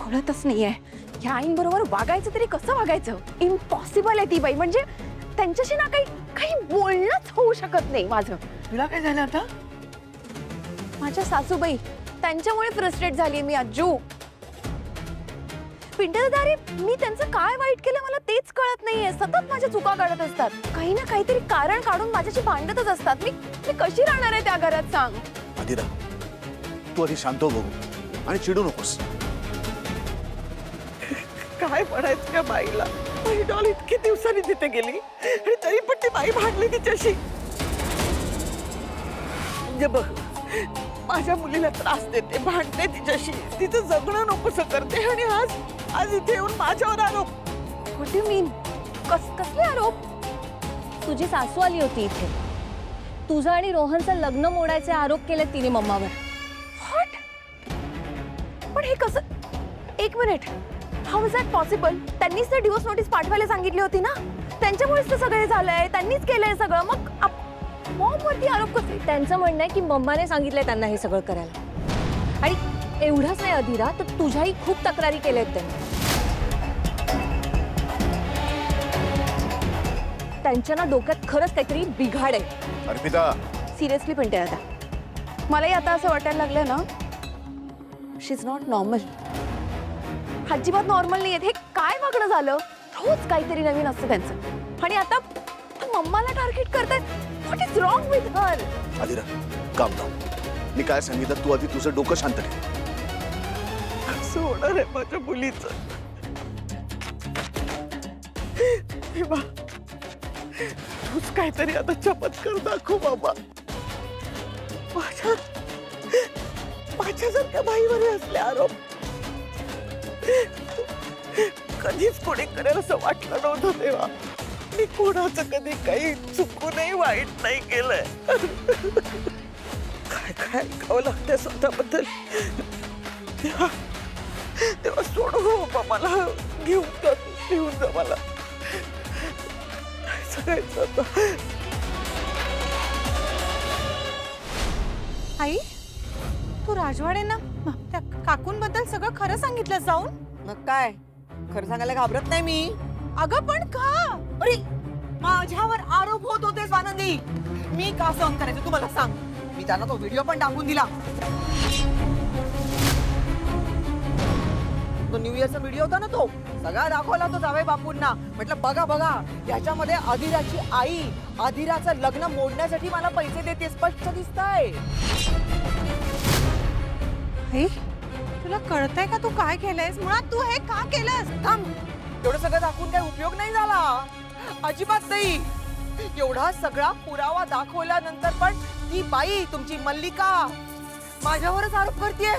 कळतच नाहीये ह्या आईंबरोबर वागायचं तरी कसं वागायचं. इम्पॉसिबल आहे ती बाई. म्हणजे त्यांच्याशी ना काही बोलणंच होऊ शकत नाही माझं. तुला काय झालं आता? माझ्या सासूबाई त्यांच्यामुळे फ्रस्ट्रेट झाली मी अज्जू. पिंटरदारे मी त्यांचं काय वाईट केलं मला तेच कळत नाहीये. सतत माझ्या चुका काढत असतात. काही ना काहीतरी कारण काढून माझ्याशी भांडतच असतात. मी कशी राहणार आहे त्या घरात सांग. आदिरा, तू आधी शांत हो बघू आणि चिडू नकोस. काय म्हणायचं त्या बाईला? माझी डॉल इतकी दिवसांनी तिथे गेली आणि तरी पण ती बाई भांडली तिच्याशी. म्हणजे बघ, माझ्या मुलीला त्रास देते, भांडते तिच्याशी, तिचं जगणं नकोसं करते आणि आज इथे येऊन माझ्यावर आरोप. व्हॉट यू मीन? कसले आरोप? तुझी सासू आली होती इथे. तुझं आणि रोहनचं लग्न मोडायचे आरोप केले तिने मम्मावर. व्हॉट? पण हे कसं? एक minute, how is that possible? त्यांनीच तर डिवोर्स नोटीस पाठवायला सांगितली होती ना. त्यांच्यामुळेच तर सगळे झालंय. त्यांनीच केलंय सगळं. मग मॉमवरती आरोप कसे? त्यांचं म्हणणं आहे की मम्माने सांगितलंय त्यांना हे सगळं करायला. आणि एवढंच नाही अधीरा, तर तुझ्याही खूप तक्रारी केल्या आहेत त्यांनी. त्यांच्या ना डोक्यात खरंच काहीतरी बिघाड आहे. अर्पिता, सिरियसली पिंटे आता मलाही आता असं वाटायला लागलं ना, शी इज नॉट नॉर्मल. अजिबात नॉर्मल नाहीये. हे काय वागणं झालं? रोज काहीतरी नवीन असतं त्यांचं. आणि आता मम्माला टार्गेट करतायत. What is wrong with her? Adira, काम डाऊन. मी काय सांगितलं तू आधी तुझं डोकं शांत ठेव. कसं होणार आहे माझ्या मुलीचं? हे बा, तूच काहीतरी आता चमत्कार दाखव बाबा. माझ्यासारख्या बाईवर असले आरोप कधीच कोणी करेल असं वाटलं नव्हतं तेव्हा. मी कोणाचं कधी काही चुकूनही वाईट नाही केलंय. काय काय ऐकावं लागतंय स्वतःबद्दल. तेव्हा सोडू बाबा, मला घेऊन जा मला. सगळ्याचं आता. आई, तू राजवाडेंना त्या काकूंबद्दल सगळं खरं सांगितलं जाऊन? मग काय, खरं सांगायला घाबरत नाही मी. अगं पण का? अरे, माझ्यावर आरोप होत होते स्वानंदी. मी का सहन करायचं तू मला सांग. मी त्यांना तो व्हिडिओ पण टाकून दिला. तो न्यू इयरचा व्हिडिओ होता ना, तो सगळा दाखवला तो जावई बापूंना. म्हटलं बघा बघा, याच्यामध्ये अधीराची आई अधीराचं लग्न मोडण्यासाठी मला पैसे देते, स्पष्ट दिसतंय. आई, तुला कळतंय का तू काय केलंयस? मुळात तू हे का केलंस? थांब, एवढं सगळं दाखवून काही उपयोग नाही झाला. अजिबात नाही. एवढा सगळा पुरावा दाखवल्यानंतर पण ती बाई, तुमची मल्लिका, माझ्यावरच आरोप करतेय.